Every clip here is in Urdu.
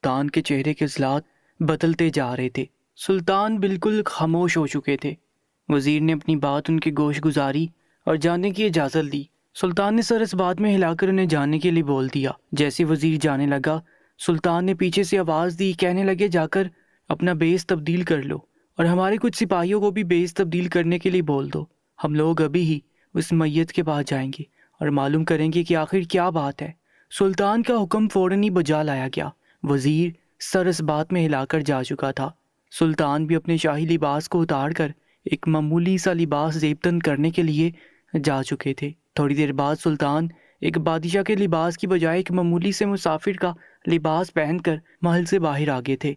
سلطان کے چہرے کے اضلاع بدلتے جا رہے تھے۔ سلطان بالکل خاموش ہو چکے تھے۔ وزیر نے اپنی بات ان کی گوش گزاری اور جانے کی اجازت دی۔ سلطان نے سر اس بات میں ہلا کر انہیں جانے کے لیے بول دیا۔ جیسے وزیر جانے لگا، سلطان نے پیچھے سے آواز دی، کہنے لگے جا کر اپنا بیس تبدیل کر لو اور ہمارے کچھ سپاہیوں کو بھی بیس تبدیل کرنے کے لیے بول دو۔ ہم لوگ ابھی ہی اس میت کے پاس جائیں گے اور معلوم کریں گے کہ آخر کیا بات ہے۔ سلطان کا حکم فوراً ہی بجا لایا گیا۔ وزیر سر اس بات میں ہلا کر جا چکا تھا۔ سلطان بھی اپنے شاہی لباس کو اتار کر ایک معمولی سا لباس زیبتن کرنے کے لیے جا چکے تھے۔ تھوڑی دیر بعد سلطان ایک بادشاہ کے لباس کی بجائے ایک معمولی سے مسافر کا لباس پہن کر محل سے باہر آ گئے تھے۔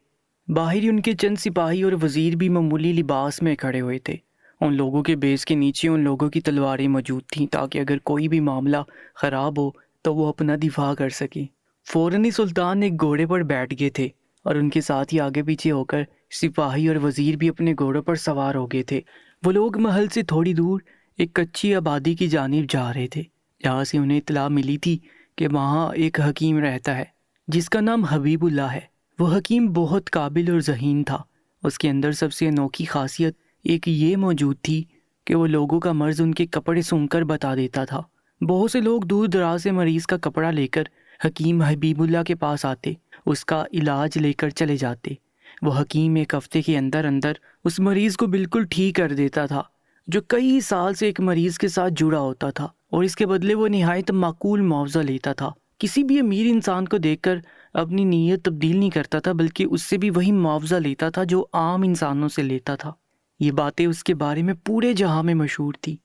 باہر ہی ان کے چند سپاہی اور وزیر بھی معمولی لباس میں کھڑے ہوئے تھے۔ ان لوگوں کے بیس کے نیچے ان لوگوں کی تلواریں موجود تھیں تاکہ اگر کوئی بھی معاملہ خراب ہو تو وہ اپنا دفاع کر سکیں۔ فوراً ہی سلطان ایک گھوڑے پر بیٹھ گئے تھے اور ان کے ساتھ ہی آگے پیچھے ہو کر سپاہی اور وزیر بھی اپنے گھوڑوں پر سوار ہو گئے تھے۔ وہ لوگ محل سے تھوڑی دور ایک کچی آبادی کی جانب جا رہے تھے، جہاں سے انہیں اطلاع ملی تھی کہ وہاں ایک حکیم رہتا ہے جس کا نام حبیب اللہ ہے۔ وہ حکیم بہت قابل اور ذہین تھا۔ اس کے اندر سب سے انوکھی خاصیت ایک یہ موجود تھی کہ وہ لوگوں کا مرض ان کے کپڑے سونگھ کر بتا دیتا تھا۔ بہت سے لوگ دور دراز سے مریض کا کپڑا لے کر حکیم حبیب اللہ کے پاس آتے، اس کا علاج لے کر چلے جاتے۔ وہ حکیم ایک ہفتے کے اندر اندر اس مریض کو بالکل ٹھیک کر دیتا تھا جو کئی سال سے ایک مریض کے ساتھ جڑا ہوتا تھا، اور اس کے بدلے وہ نہایت معقول معاوضہ لیتا تھا۔ کسی بھی امیر انسان کو دیکھ کر اپنی نیت تبدیل نہیں کرتا تھا، بلکہ اس سے بھی وہی معاوضہ لیتا تھا جو عام انسانوں سے لیتا تھا۔ یہ باتیں اس کے بارے میں پورے جہاں میں مشہور تھی،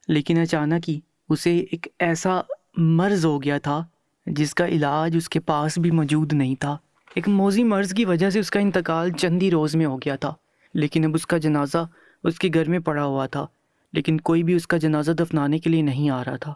لیکن اچانک ہی اسے ایک ایسا مرض ہو گیا تھا جس کا علاج اس کے پاس بھی موجود نہیں تھا۔ ایک موذی مرض کی وجہ سے اس کا انتقال چند ہی روز میں ہو گیا تھا، لیکن اب اس کا جنازہ اس کے گھر میں پڑا ہوا تھا، لیکن کوئی بھی اس کا جنازہ دفنانے کے لیے نہیں آ رہا تھا۔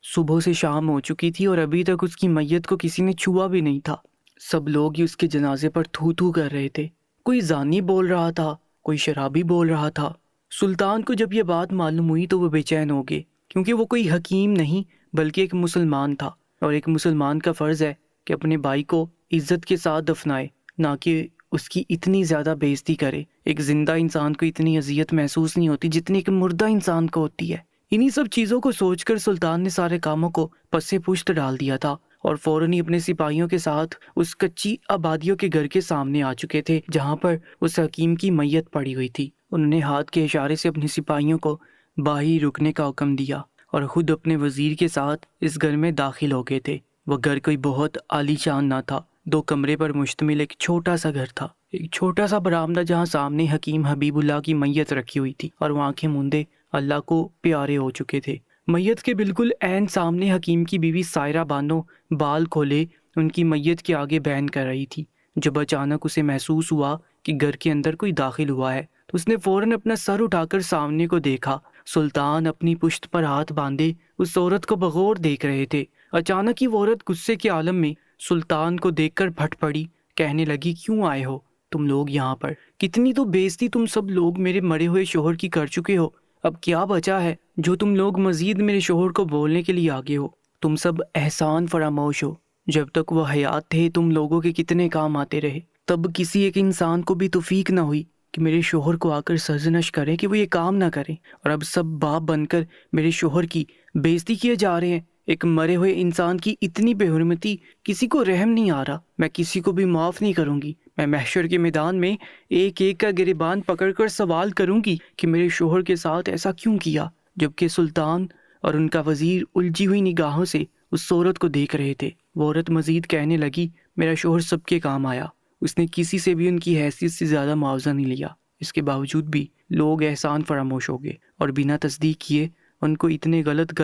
صبح سے شام ہو چکی تھی اور ابھی تک اس کی میت کو کسی نے چھوا بھی نہیں تھا۔ سب لوگ ہی اس کے جنازے پر تھو تھو کر رہے تھے۔ کوئی زانی بول رہا تھا، کوئی شرابی بول رہا تھا۔ سلطان کو جب یہ بات معلوم ہوئی تو وہ بے چین ہو گئے، کیونکہ وہ کوئی حکیم نہیں بلکہ ایک مسلمان تھا، اور ایک مسلمان کا فرض ہے کہ اپنے بھائی کو عزت کے ساتھ دفنائے، نہ کہ اس کی اتنی زیادہ بےعزتی کرے۔ ایک زندہ انسان کو اتنی اذیت محسوس نہیں ہوتی جتنی ایک مردہ انسان کو ہوتی ہے۔ انہی سب چیزوں کو سوچ کر سلطان نے سارے کاموں کو پسے پشت ڈال دیا تھا اور فوراً ہی اپنے سپاہیوں کے ساتھ اس کچی آبادیوں کے گھر کے سامنے آ چکے تھے جہاں پر اس حکیم کی میت پڑی ہوئی تھی۔ انہوں نے ہاتھ کے اشارے سے اپنے سپاہیوں کو باہر رکنے کا حکم دیا اور خود اپنے وزیر کے ساتھ اس گھر میں داخل ہو گئے تھے۔ وہ گھر کوئی بہت عالی شان نہ تھا، 2 کمرے پر مشتمل ایک چھوٹا سا گھر تھا، ایک چھوٹا سا برآمدہ جہاں سامنے حکیم حبیب اللہ کی میت رکھی ہوئی تھی اور وہ آنکھیں موندے اللہ کو پیارے ہو چکے تھے۔ میت کے بالکل عین سامنے حکیم کی بیوی سائرہ بانو بال کھولے ان کی میت کے آگے بیان کر رہی تھی۔ جب اچانک اسے محسوس ہوا کہ گھر کے اندر کوئی داخل ہوا ہے تو اس نے فوراً اپنا سر اٹھا کر سامنے کو دیکھا۔ سلطان اپنی پشت پر ہاتھ باندھے اس عورت کو بغور دیکھ رہے تھے۔ اچانک ہی وہ عورت غصے کے عالم میں سلطان کو دیکھ کر پھٹ پڑی، کہنے لگی کیوں آئے ہو تم لوگ یہاں پر؟ کتنی تو بےعزتی تم سب لوگ میرے مرے ہوئے شوہر کی کر چکے ہو، اب کیا بچا ہے جو تم لوگ مزید میرے شوہر کو بولنے کے لیے آگے ہو؟ تم سب احسان فراموش ہو، جب تک وہ حیات تھے تم لوگوں کے کتنے کام آتے رہے، تب کسی ایک انسان کو بھی توفیق نہ ہوئی کہ میرے شوہر کو آ کر سرزنش کرے کہ وہ یہ کام نہ کریں، اور اب سب باپ بن کر میرے شوہر کی بےعزتی کیے جا رہے ہیں۔ ایک مرے ہوئے انسان کی اتنی بے حرمتی کسی کو رحم نہیں آ رہا۔ میں کسی کو بھی معاف نہیں کروں گی۔ میں محشر کے میدان میں ایک ایک کا گریبان پکڑ کر سوال کروں گی کہ میرے شوہر کے ساتھ ایسا کیوں کیا، جبکہ سلطان اور ان کا وزیر الجھی ہوئی نگاہوں سے اس عورت کو دیکھ رہے تھے۔ وہ عورت مزید کہنے لگی میرا شوہر سب کے کام آیا، اس نے کسی سے بھی ان کی حیثیت سے زیادہ معاوضہ نہیں لیا، اس کے باوجود بھی لوگ احسان فراموش ہو گئے اور بنا تصدیق کیے ان کو اتنے غلط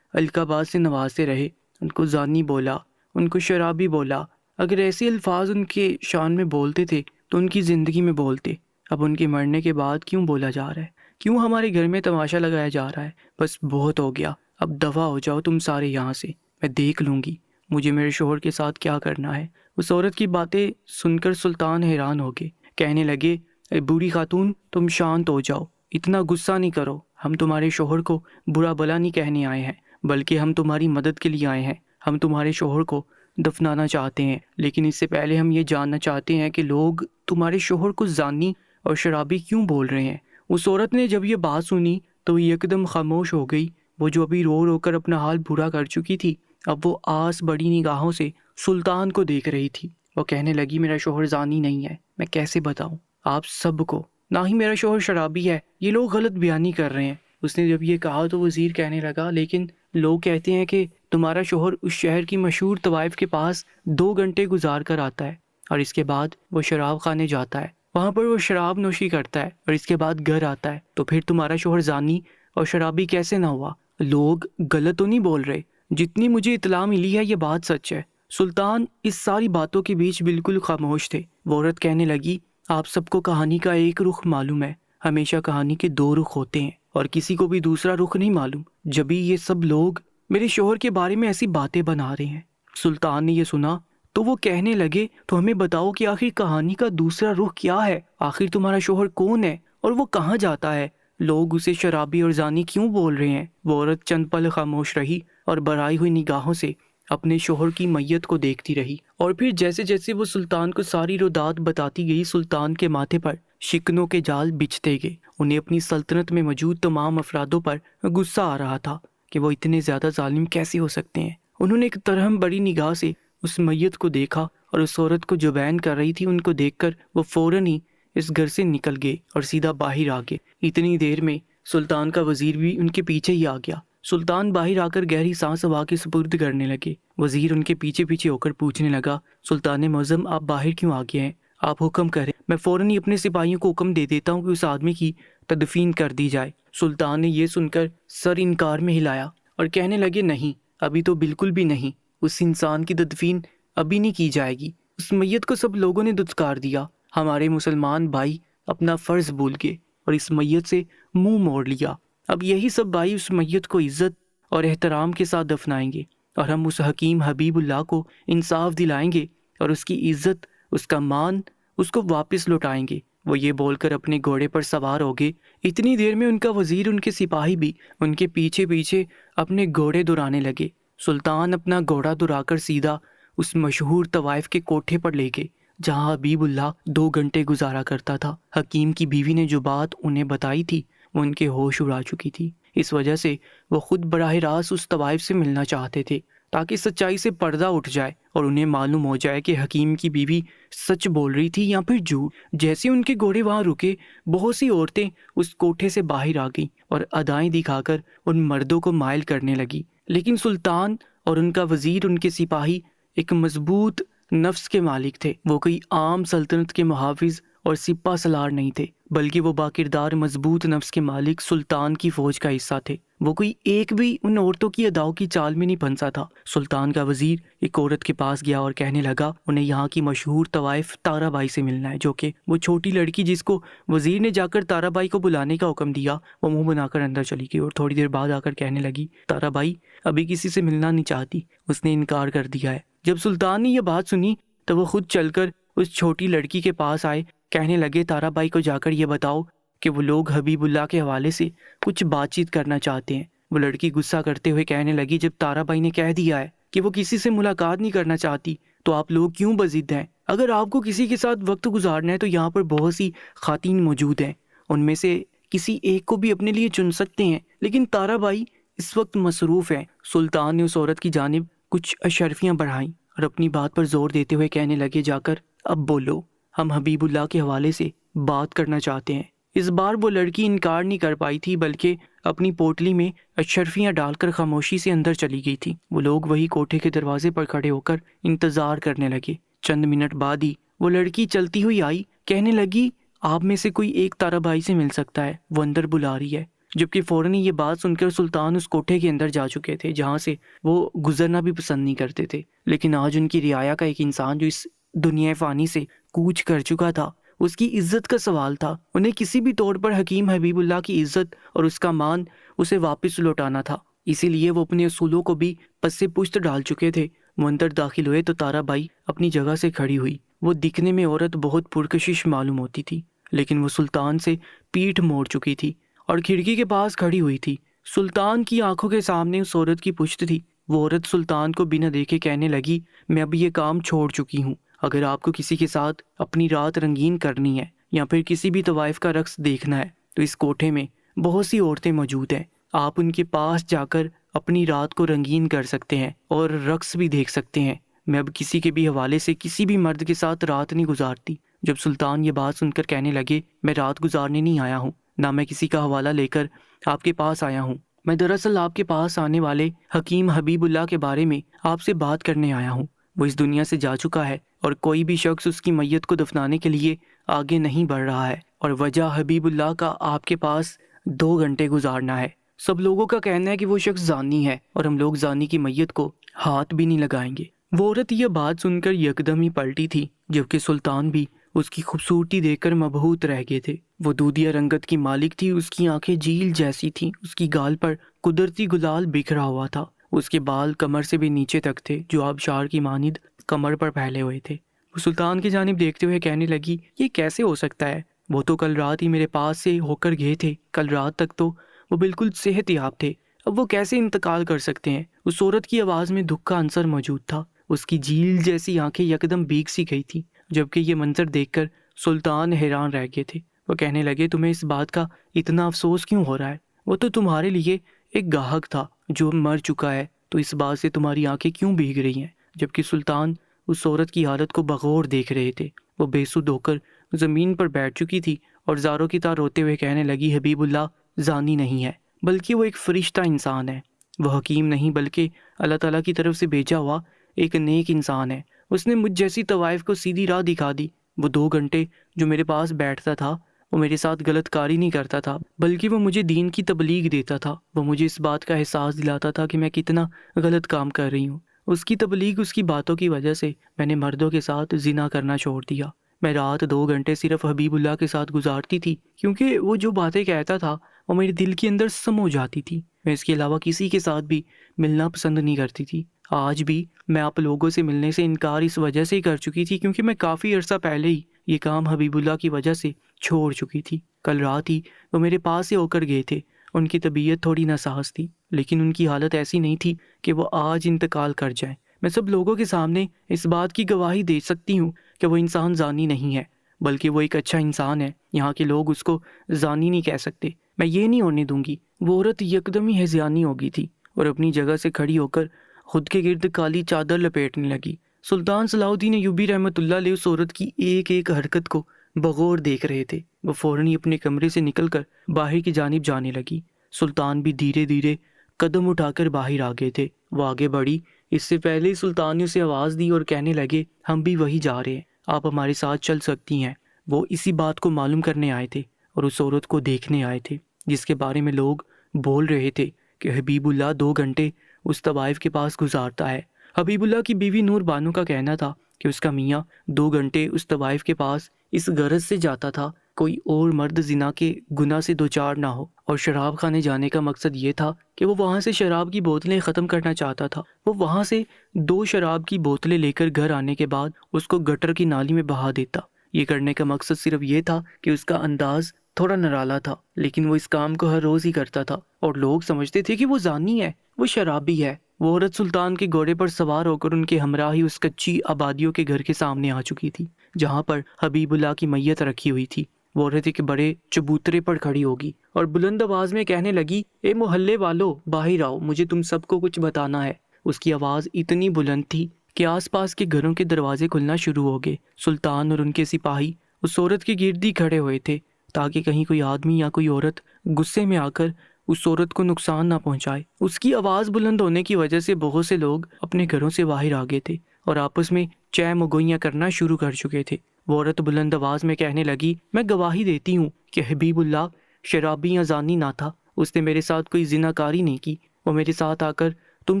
القابات سے نوازتے رہے۔ ان کو زانی بولا، ان کو شرابی بولا۔ اگر ایسے الفاظ ان کے شان میں بولتے تھے تو ان کی زندگی میں بولتے، اب ان کے مرنے کے بعد کیوں بولا جا رہا ہے؟ کیوں ہمارے گھر میں تماشا لگایا جا رہا ہے؟ بس بہت ہو گیا، اب دفع ہو جاؤ تم سارے یہاں سے، میں دیکھ لوں گی مجھے میرے شوہر کے ساتھ کیا کرنا ہے۔ اس عورت کی باتیں سن کر سلطان حیران ہو گئے، کہنے لگے اے بوڑھی خاتون تم شانت ہو جاؤ، اتنا غصہ نہیں کرو، ہم تمہارے شوہر کو برا بلا نہیں کہنے آئے ہیں، بلکہ ہم تمہاری مدد کے لیے آئے ہیں۔ ہم تمہارے شوہر کو دفنانا چاہتے ہیں، لیکن اس سے پہلے ہم یہ جاننا چاہتے ہیں کہ لوگ تمہارے شوہر کو زانی اور شرابی کیوں بول رہے ہیں۔ اس عورت نے جب یہ بات سنی تو وہ یکدم خاموش ہو گئی۔ وہ جو ابھی رو رو کر اپنا حال برا کر چکی تھی، اب وہ آس بڑی نگاہوں سے سلطان کو دیکھ رہی تھی۔ وہ کہنے لگی، میرا شوہر زانی نہیں ہے، میں کیسے بتاؤں آپ سب کو، نہ ہی میرا شوہر شرابی ہے، یہ لوگ غلط بیانی کر رہے ہیں۔ اس نے جب یہ کہا تو وزیر کہنے لگا، لیکن لوگ کہتے ہیں کہ تمہارا شوہر اس شہر کی مشہور طوائف کے پاس 2 گھنٹے گزار کر آتا ہے اور اس کے بعد وہ شراب خانے جاتا ہے، وہاں پر وہ شراب نوشی کرتا ہے اور اس کے بعد گھر آتا ہے، تو پھر تمہارا شوہر زانی اور شرابی کیسے نہ ہوا؟ لوگ غلط تو نہیں بول رہے، جتنی مجھے اطلاع ملی ہے یہ بات سچ ہے۔ سلطان اس ساری باتوں کے بیچ بالکل خاموش تھے۔ وہ عورت کہنے لگی، آپ سب کو کہانی کا ایک رخ معلوم ہے، ہمیشہ کہانی کے 2 رخ ہوتے ہیں اور کسی کو بھی دوسرا رخ نہیں معلوم۔ جبھی یہ سب لوگ میرے شوہر کے بارے میں ایسی باتیں بنا رہے ہیں۔ سلطان نے یہ سنا تو وہ کہنے لگے، تو ہمیں بتاؤ کہ آخر کہانی کا دوسرا رخ کیا ہے؟ آخر تمہارا شوہر کون ہے اور وہ کہاں جاتا ہے؟ لوگ اسے شرابی اور زانی کیوں بول رہے ہیں؟ وہ عورت چند پل خاموش رہی اور بھرائی ہوئی نگاہوں سے اپنے شوہر کی میت کو دیکھتی رہی، اور پھر جیسے جیسے وہ سلطان کو ساری رودات بتاتی گئی، سلطان کے ماتھے پر شکنوں کے جال بچھتے گئے۔ انہیں اپنی سلطنت میں موجود تمام افرادوں پر غصہ آ رہا تھا کہ وہ اتنے زیادہ ظالم کیسے ہو سکتے ہیں۔ انہوں نے ایک ترہم بڑی نگاہ سے اس میت کو دیکھا اور اس عورت کو جو بین کر رہی تھی ان کو دیکھ کر وہ فوراً ہی اس گھر سے نکل گئے اور سیدھا باہر آ گئے۔ اتنی دیر میں سلطان کا وزیر بھی ان کے پیچھے ہی آ گیا۔ سلطان باہر آ کر گہری سانس ہوا کے سپرد کرنے لگے۔ وزیر ان کے پیچھے پیچھے ہو کر پوچھنے لگا، سلطان معظم آپ باہر کیوں آ گئے ہیں؟ آپ حکم کریں، میں فوراً ہی اپنے سپاہیوں کو حکم دے دیتا ہوں کہ اس آدمی کی تدفین کر دی جائے۔ سلطان نے یہ سن کر سر انکار میں ہلایا اور کہنے لگے، نہیں، ابھی تو بالکل بھی نہیں، اس انسان کی تدفین ابھی نہیں کی جائے گی۔ اس میت کو سب لوگوں نے دھتکار دیا۔ ہمارے مسلمان بھائی اپنا فرض بھول گئے اور اس میت سے منہ موڑ لیا۔ اب یہی سب بھائی اس میت کو عزت اور احترام کے ساتھ دفنائیں گے اور ہم اس حکیم حبیب اللہ کو انصاف دلائیں گے اور اس کی عزت، اس کا مان اس کو واپس لوٹائیں گے۔ وہ یہ بول کر اپنے گھوڑے پر سوار ہو گئے۔ اتنی دیر میں ان کا وزیر، ان کے سپاہی بھی ان کے پیچھے پیچھے اپنے گھوڑے دوڑانے لگے۔ سلطان اپنا گھوڑا دوڑا کر سیدھا اس مشہور طوائف کے کوٹھے پر لے گئے جہاں حبیب اللہ 2 گھنٹے گزارا کرتا تھا۔ حکیم کی بیوی نے جو بات انہیں بتائی تھی وہ ان کے ہوش اڑا چکی تھی، اس وجہ سے وہ خود براہ راست اس طوائف سے ملنا چاہتے تھے تاکہ سچائی سے پردہ اٹھ جائے اور انہیں معلوم ہو جائے کہ حکیم کی بیوی سچ بول رہی تھی یا پھر جھوٹ۔ جیسے ان کے گھوڑے وہاں رکے، بہت سی عورتیں اس کوٹھے سے باہر آ گئیں اور ادائیں دکھا کر ان مردوں کو مائل کرنے لگی، لیکن سلطان اور ان کا وزیر، ان کے سپاہی ایک مضبوط نفس کے مالک تھے۔ وہ کوئی عام سلطنت کے محافظ اور سپہ سالار نہیں تھے، بلکہ وہ باکردار مضبوط نفس کے مالک سلطان کی فوج کا حصہ تھے۔ وہ کوئی ایک بھی ان عورتوں کی اداؤں کی چال میں نہیں پھنسا تھا۔ سلطان کا وزیر ایک عورت کے پاس گیا اور کہنے لگا، انہیں یہاں کی مشہور طوائف تارا بائی سے ملنا ہے، جو کہ وہ چھوٹی لڑکی جس کو وزیر نے جا کر تارا بائی کو بلانے کا حکم دیا، وہ منہ بنا کر اندر چلی گئی اور تھوڑی دیر بعد آ کر کہنے لگی، تارا بائی ابھی کسی سے ملنا نہیں چاہتی، اس نے انکار کر دیا ہے۔ جب سلطان نے یہ بات سنی تو وہ خود چل کر اس چھوٹی لڑکی کے پاس آئے، کہنے لگے، تارا بائی کو جا کر یہ بتاؤ کہ وہ لوگ حبیب اللہ کے حوالے سے کچھ بات چیت کرنا چاہتے ہیں۔ وہ لڑکی غصہ کرتے ہوئے کہنے لگی، جب تارا بائی نے کہہ دیا ہے کہ وہ کسی سے ملاقات نہیں کرنا چاہتی تو آپ لوگ کیوں بضد ہیں؟ اگر آپ کو کسی کے ساتھ وقت گزارنا ہے تو یہاں پر بہت سی خواتین موجود ہیں، ان میں سے کسی ایک کو بھی اپنے لیے چن سکتے ہیں، لیکن تارا بائی اس وقت مصروف ہیں۔ سلطان نے اس عورت کی جانب کچھ اشرفیاں بڑھائیں اور اپنی بات پر زور دیتے ہوئے کہنے لگے، جا کر اب بولو، ہم حبیب اللہ کے حوالے سے بات کرنا چاہتے ہیں۔ اس بار وہ لڑکی انکار نہیں کر پائی تھی، بلکہ اپنی پوٹلی میں اشرفیاں ڈال کر خاموشی سے اندر چلی گئی تھی۔ وہ لوگ وہی کوٹھے کے دروازے پر کھڑے ہو کر انتظار کرنے لگے۔ چند منٹ بعد ہی وہ لڑکی چلتی ہوئی آئی، کہنے لگی، آپ میں سے کوئی ایک تارا بائی سے مل سکتا ہے، وہ اندر بلا رہی ہے۔ جبکہ فوراً یہ بات سن کر سلطان اس کوٹھے کے اندر جا چکے تھے جہاں سے وہ گزرنا بھی پسند نہیں کرتے تھے، لیکن آج ان کی رعایا کا ایک انسان جو اس دنیا فانی سے کوچ کر چکا تھا، اس کی عزت کا سوال تھا۔ انہیں کسی بھی طور پر حکیم حبیب اللہ کی عزت اور اس کا مان اسے واپس لوٹانا تھا، اسی لیے وہ اپنے اصولوں کو بھی پس سے پشت ڈال چکے تھے۔ وہ اندر داخل ہوئے تو تارا بائی اپنی جگہ سے کھڑی ہوئی۔ وہ دکھنے میں عورت بہت پرکشش معلوم ہوتی تھی، لیکن وہ سلطان سے پیٹھ موڑ چکی تھی اور کھڑکی کے پاس کھڑی ہوئی تھی۔ سلطان کی آنکھوں کے سامنے اس عورت کی پشت تھی، وہ عورت سلطان کو بنا دیکھے کہنے لگی، میں اب یہ کام چھوڑ چکی ہوں، اگر آپ کو کسی کے ساتھ اپنی رات رنگین کرنی ہے یا پھر کسی بھی طوائف کا رقص دیکھنا ہے تو اس کوٹھے میں بہت سی عورتیں موجود ہیں، آپ ان کے پاس جا کر اپنی رات کو رنگین کر سکتے ہیں اور رقص بھی دیکھ سکتے ہیں، میں اب کسی کے بھی حوالے سے کسی بھی مرد کے ساتھ رات نہیں گزارتی۔ جب سلطان یہ بات سن کر کہنے لگے، میں رات گزارنے نہیں آیا ہوں، نہ میں کسی کا حوالہ لے کر آپ کے پاس آیا ہوں، میں دراصل آپ کے پاس آنے والے حکیم حبیب اللہ کے بارے میں آپ سے بات کرنے آیا ہوں۔ وہ اس دنیا سے جا چکا ہے اور کوئی بھی شخص اس کی میت کو دفنانے کے لیے آگے نہیں بڑھ رہا ہے، اور وجہ حبیب اللہ کا آپ کے پاس 2 گھنٹے گزارنا ہے۔ سب لوگوں کا کہنا ہے کہ وہ شخص زانی ہے اور ہم لوگ زانی کی میت کو ہاتھ بھی نہیں لگائیں گے۔ وہ عورت یہ بات سن کر یکدم ہی پلٹی تھی، جبکہ سلطان بھی اس کی خوبصورتی دیکھ کر مبہوت رہ گئے تھے۔ وہ دودھیا رنگت کی مالک تھی، اس کی آنکھیں جھیل جیسی تھیں، اس کی گال پر قدرتی گلال بکھرا ہوا تھا، اس کے بال کمر سے بھی نیچے تک تھے جو آبشار کی مانند کمر پر پھیلے ہوئے تھے۔ وہ سلطان کی جانب دیکھتے ہوئے کہنے لگی، یہ کیسے ہو سکتا ہے؟ وہ تو کل رات ہی میرے پاس سے ہو کر گئے تھے، کل رات تک تو وہ بالکل صحت یاب تھے، اب وہ کیسے انتقال کر سکتے ہیں؟ اس عورت کی آواز میں دکھ کا عنصر موجود تھا، اس کی جھیل جیسی آنکھیں یکدم بھیگ سی گئی تھی، جبکہ یہ منظر دیکھ کر سلطان حیران رہ گئے تھے۔ وہ کہنے لگے، تمہیں اس بات کا اتنا افسوس کیوں ہو رہا ہے؟ وہ تو تمہارے لیے ایک گاہک تھا جو مر چکا ہے، تو اس بات سے تمہاری آنکھیں کیوں بھیگ رہی ہیں؟ جبکہ سلطان اس عورت کی حالت کو بغور دیکھ رہے تھے۔ وہ بے سود ہو کر زمین پر بیٹھ چکی تھی اور زاروں کی طرح روتے ہوئے کہنے لگی، حبیب اللہ زانی نہیں ہے، بلکہ وہ ایک فرشتہ انسان ہے، وہ حکیم نہیں بلکہ اللہ تعالیٰ کی طرف سے بھیجا ہوا ایک نیک انسان ہے، اس نے مجھ جیسی طوائف کو سیدھی راہ دکھا دی۔ وہ 2 گھنٹے جو میرے پاس بیٹھتا تھا وہ میرے ساتھ غلط کاری نہیں کرتا تھا، بلکہ وہ مجھے دین کی تبلیغ دیتا تھا، وہ مجھے اس بات کا احساس دلاتا تھا کہ میں کتنا غلط کام کر رہی ہوں۔ اس کی تبلیغ، اس کی باتوں کی وجہ سے میں نے مردوں کے ساتھ زنا کرنا چھوڑ دیا۔ میں رات 2 گھنٹے صرف حبیب اللہ کے ساتھ گزارتی تھی، کیونکہ وہ جو باتیں کہتا تھا وہ میرے دل کے اندر سمو جاتی تھی۔ میں اس کے علاوہ کسی کے ساتھ بھی ملنا پسند نہیں کرتی تھی۔ آج بھی میں آپ لوگوں سے ملنے سے انکار اس وجہ سے ہی کر چکی تھی کیونکہ میں کافی عرصہ پہلے ہی یہ کام حبیب اللہ کی وجہ سے چھوڑ چکی تھی۔ کل رات ہی وہ میرے پاس سے ہو کر گئے تھے، ان کی طبیعت تھوڑی ناساز تھی، لیکن ان کی حالت ایسی نہیں تھی کہ وہ آج انتقال کر جائیں۔ میں سب لوگوں کے سامنے اس بات کی گواہی دے سکتی ہوں کہ وہ انسان زانی نہیں ہے، بلکہ وہ ایک اچھا انسان ہے، یہاں کے لوگ اس کو زانی نہیں کہہ سکتے، میں یہ نہیں ہونے دوں گی۔ وہ عورت یکدم ہی ہذیانی ہو گئی تھی اور اپنی جگہ سے کھڑی ہو کر خود کے گرد کالی چادر لپیٹنے لگی۔ سلطان صلاح الدین ایوبی رحمۃ اللہ علیہ اس عورت کی ایک ایک حرکت کو بغور دیکھ رہے تھے۔ وہ فوراً ہی اپنے کمرے سے نکل کر باہر کی جانب جانے لگی۔ سلطان بھی دھیرے دھیرے قدم اٹھا کر باہر آ گئے تھے۔ وہ آگے بڑھی، اس سے پہلے ہی سلطان نے اسے آواز دی اور کہنے لگے، ہم بھی وہی جا رہے ہیں، آپ ہمارے ساتھ چل سکتی ہیں۔ وہ اسی بات کو معلوم کرنے آئے تھے اور اس عورت کو دیکھنے آئے تھے جس کے بارے میں لوگ بول رہے تھے کہ حبیب اللہ 2 گھنٹے اس طوائف کے پاس گزارتا ہے۔ حبیب اللہ کی بیوی نور بانو کا کہنا تھا کہ اس کا میاں 2 گھنٹے اس طوائف کے پاس اس غرض سے جاتا تھا کوئی اور مرد زنا کے گناہ سے دوچار نہ ہو، اور شراب خانے جانے کا مقصد یہ تھا کہ وہ وہاں سے شراب کی بوتلیں ختم کرنا چاہتا تھا۔ وہ وہاں سے 2 شراب کی بوتلیں لے کر گھر آنے کے بعد اس کو گٹر کی نالی میں بہا دیتا۔ یہ کرنے کا مقصد صرف یہ تھا کہ اس کا انداز تھوڑا نرالا تھا، لیکن وہ اس کام کو ہر روز ہی کرتا تھا اور لوگ سمجھتے تھے کہ وہ زانی ہے، وہ شرابی ہے۔ وہ عورت سلطان کے گھوڑے پر سوار ہو کر ان کے ہمراہ ہی اس کچی آبادیوں کے گھر کے سامنے آ چکی تھی جہاں پر حبیب اللہ کی میت رکھی ہوئی تھی۔ وہ عورت ایک بڑے چبوترے پر کھڑی ہوگی اور بلند آواز میں کہنے لگی، اے محلے والو، باہر آؤ، مجھے تم سب کو کچھ بتانا ہے۔ اس کی آواز اتنی بلند تھی کہ آس پاس کے گھروں کے دروازے کھلنا شروع ہو گئے۔ سلطان اور ان کے سپاہی اس عورت کے گرد ہی کھڑے ہوئے تھے تاکہ کہیں کوئی آدمی یا کوئی عورت غصے میں آ کر اس عورت کو نقصان نہ پہنچائے۔ اس کی آواز بلند ہونے کی وجہ سے بہت سے لوگ اپنے گھروں سے باہر آ گئے تھے اور آپس میں چہ مگوئیاں کرنا شروع کر چکے تھے۔ وہ عورت بلند آواز میں کہنے لگی، میں گواہی دیتی ہوں کہ حبیب اللہ شرابی یا زانی نہ تھا، اس نے میرے ساتھ کوئی زنا کاری نہیں کی، وہ میرے ساتھ آ کر تم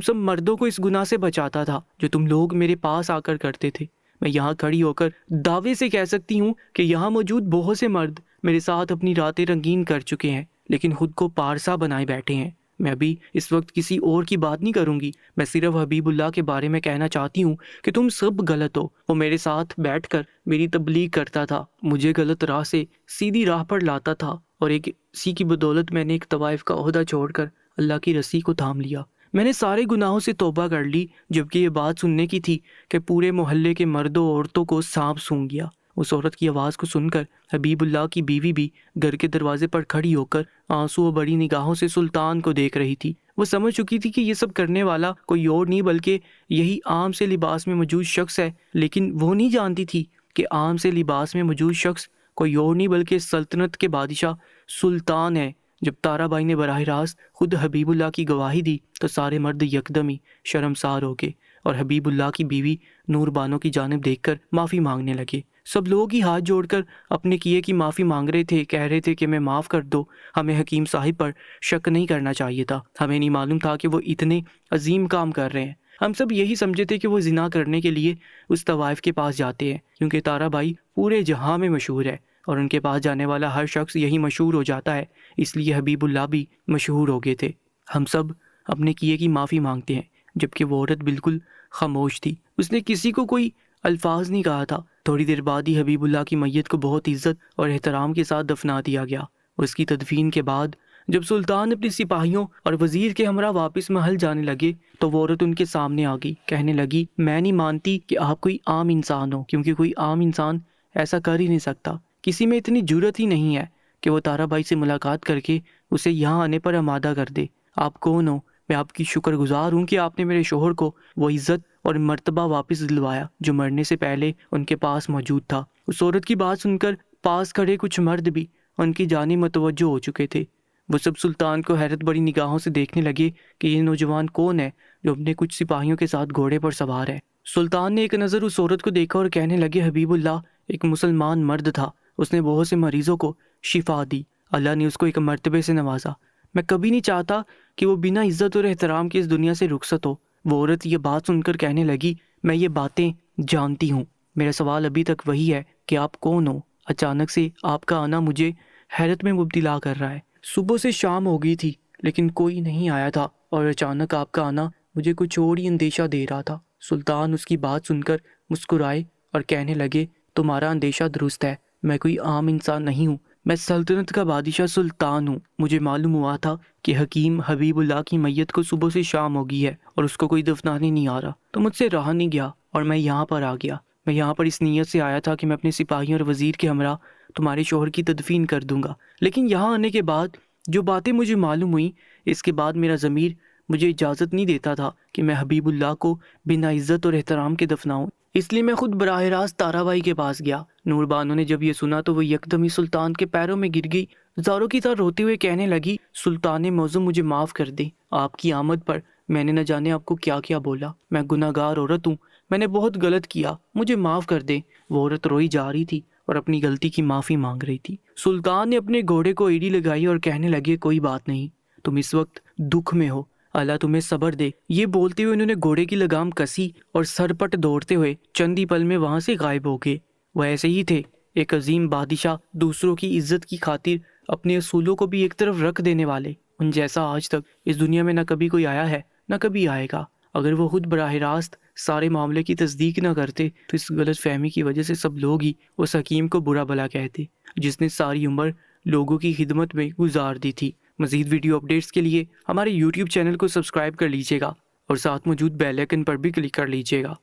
سب مردوں کو اس گناہ سے بچاتا تھا جو تم لوگ میرے پاس آ کر کرتے تھے۔ میں یہاں کھڑی ہو کر دعوے سے کہہ سکتی ہوں کہ یہاں موجود بہت سے مرد میرے ساتھ اپنی راتیں رنگین کر چکے ہیں لیکن خود کو پارسا بنائے بیٹھے ہیں۔ میں ابھی اس وقت کسی اور کی بات نہیں کروں گی، میں صرف حبیب اللہ کے بارے میں کہنا چاہتی ہوں کہ تم سب غلط ہو۔ وہ میرے ساتھ بیٹھ کر میری تبلیغ کرتا تھا، مجھے غلط راہ سے سیدھی راہ پر لاتا تھا، اور ایک اسی کی بدولت میں نے ایک طوائف کا عہدہ چھوڑ کر اللہ کی رسی کو تھام لیا۔ میں نے سارے گناہوں سے توبہ کر لی، جبکہ یہ بات سننے کی تھی کہ پورے محلے کے مردوں عورتوں کو سانپ سونگھ گیا۔ اس عورت کی آواز کو سن کر حبیب اللہ کی بیوی بھی گھر کے دروازے پر کھڑی ہو کر آنسو و بڑی نگاہوں سے سلطان کو دیکھ رہی تھی۔ وہ سمجھ چکی تھی کہ یہ سب کرنے والا کوئی اور نہیں بلکہ یہی عام سے لباس میں موجود شخص ہے، لیکن وہ نہیں جانتی تھی کہ عام سے لباس میں موجود شخص کوئی اور نہیں بلکہ سلطنت کے بادشاہ سلطان ہے۔ جب تارا بائی نے براہ راست خود حبیب اللہ کی گواہی دی تو سارے مرد یکدم ہی شرمسار ہو گئے اور حبیب اللہ کی بیوی نور بانو کی جانب دیکھ کر معافی مانگنے لگے۔ سب لوگ ہی ہاتھ جوڑ کر اپنے کیے کی معافی مانگ رہے تھے، کہہ رہے تھے کہ میں معاف کر دو، ہمیں حکیم صاحب پر شک نہیں کرنا چاہیے تھا، ہمیں نہیں معلوم تھا کہ وہ اتنے عظیم کام کر رہے ہیں۔ ہم سب یہی سمجھے تھے کہ وہ زنا کرنے کے لیے اس طوائف کے پاس جاتے ہیں، کیونکہ تارا بائی پورے جہاں میں مشہور ہے اور ان کے پاس جانے والا ہر شخص یہی مشہور ہو جاتا ہے، اس لیے حبیب اللہ بھی مشہور ہو گئے تھے۔ ہم سب اپنے کیے کی معافی مانگتے ہیں، جبکہ وہ عورت بالکل خاموش تھی، اس نے کسی کو کوئی الفاظ نہیں کہا تھا۔ تھوڑی دیر بعد ہی حبیب اللہ کی میت کو بہت عزت اور احترام کے ساتھ دفنا دیا گیا۔ اس کی تدفین کے بعد جب سلطان اپنے سپاہیوں اور وزیر کے ہمراہ واپس محل جانے لگے تو وہ عورت ان کے سامنے آ گئی، کہنے لگی میں نہیں مانتی کہ آپ کوئی عام انسان ہو، کیونکہ کوئی عام انسان ایسا کر ہی نہیں سکتا، کسی میں اتنی جرت ہی نہیں ہے کہ وہ تارا بائی سے ملاقات کر کے اسے یہاں آنے پر آمادہ کر دے۔ آپ کون ہو؟ میں آپ کی شکر گزار ہوں کہ آپ نے میرے شوہر کو وہ عزت اور مرتبہ واپس دلوایا جو مرنے سے پہلے ان کے پاس موجود تھا۔ اس عورت کی بات سن کر پاس کھڑے کچھ مرد بھی ان کی جانب متوجہ ہو چکے تھے۔ وہ سب سلطان کو حیرت بڑی نگاہوں سے دیکھنے لگے کہ یہ نوجوان کون ہے جو اپنے کچھ سپاہیوں کے ساتھ گھوڑے پر سوار ہے۔ سلطان نے ایک نظر اس عورت کو دیکھا اور کہنے لگے حبیب اللہ ایک مسلمان مرد تھا، اس نے بہت سے مریضوں کو شفا دی، اللہ نے اس کو ایک مرتبے سے نوازا، میں کبھی نہیں چاہتا کہ وہ بنا عزت اور احترام کے اس دنیا سے رخصت ہو۔ وہ عورت یہ بات سن کر کہنے لگی میں یہ باتیں جانتی ہوں، میرا سوال ابھی تک وہی ہے کہ آپ کون ہو؟ اچانک سے آپ کا آنا مجھے حیرت میں مبتلا کر رہا ہے۔ صبح سے شام ہو گئی تھی لیکن کوئی نہیں آیا تھا اور اچانک آپ کا آنا مجھے کچھ اور ہی اندیشہ دے رہا تھا۔ سلطان اس کی بات سن کر مسکرائے اور کہنے لگے تمہارا اندیشہ درست ہے، میں کوئی عام انسان نہیں ہوں، میں سلطنت کا بادشاہ سلطان ہوں۔ مجھے معلوم ہوا تھا کہ حکیم حبیب اللہ کی میت کو صبح سے شام ہو گئی ہے اور اس کو کوئی دفنانے نہیں آ رہا، تو مجھ سے رہا نہیں گیا اور میں یہاں پر آ گیا۔ میں یہاں پر اس نیت سے آیا تھا کہ میں اپنے سپاہیوں اور وزیر کے ہمراہ تمہارے شوہر کی تدفین کر دوں گا، لیکن یہاں آنے کے بعد جو باتیں مجھے معلوم ہوئیں اس کے بعد میرا ضمیر مجھے اجازت نہیں دیتا تھا کہ میں حبیب اللہ کو بنا عزت اور احترام کے دفناؤں، اس لیے میں خود براہ راست تارا بائی کے پاس گیا۔ نور بانو نے جب یہ سنا تو وہ یکدم ہی سلطان کے پیروں میں گر گئی، زاروں کی طرح روتے ہوئے کہنے لگی سلطان معظم مجھے معاف کر دیں، آپ کی آمد پر میں نے نہ جانے آپ کو کیا کیا بولا، میں گناہ گار عورت ہوں، میں نے بہت غلط کیا، مجھے معاف کر دیں۔ وہ عورت روئی جا رہی تھی اور اپنی غلطی کی معافی مانگ رہی تھی۔ سلطان نے اپنے گھوڑے کو ایڑی لگائی اور کہنے لگے کوئی بات نہیں، تم اس وقت دکھ میں ہو، اللہ تمہیں صبر دے۔ یہ بولتے ہوئے انہوں نے گھوڑے کی لگام کسی اور سرپٹ دوڑتے ہوئے چند ہی پل میں وہاں سے غائب ہو گئے۔ وہ ایسے ہی تھے، ایک عظیم بادشاہ، دوسروں کی عزت کی خاطر اپنے اصولوں کو بھی ایک طرف رکھ دینے والے، ان جیسا آج تک اس دنیا میں نہ کبھی کوئی آیا ہے نہ کبھی آئے گا۔ اگر وہ خود براہ راست سارے معاملے کی تصدیق نہ کرتے تو اس غلط فہمی کی وجہ سے سب لوگ ہی اس حکیم کو برا بھلا کہتے جس نے ساری عمر لوگوں کی خدمت میں گزار دی تھی۔ مزید ویڈیو اپڈیٹس کے لیے ہمارے YouTube چینل کو سبسکرائب کر لیجیے گا اور ساتھ موجود بیل آئیکن پر بھی کلک کر لیجیے گا۔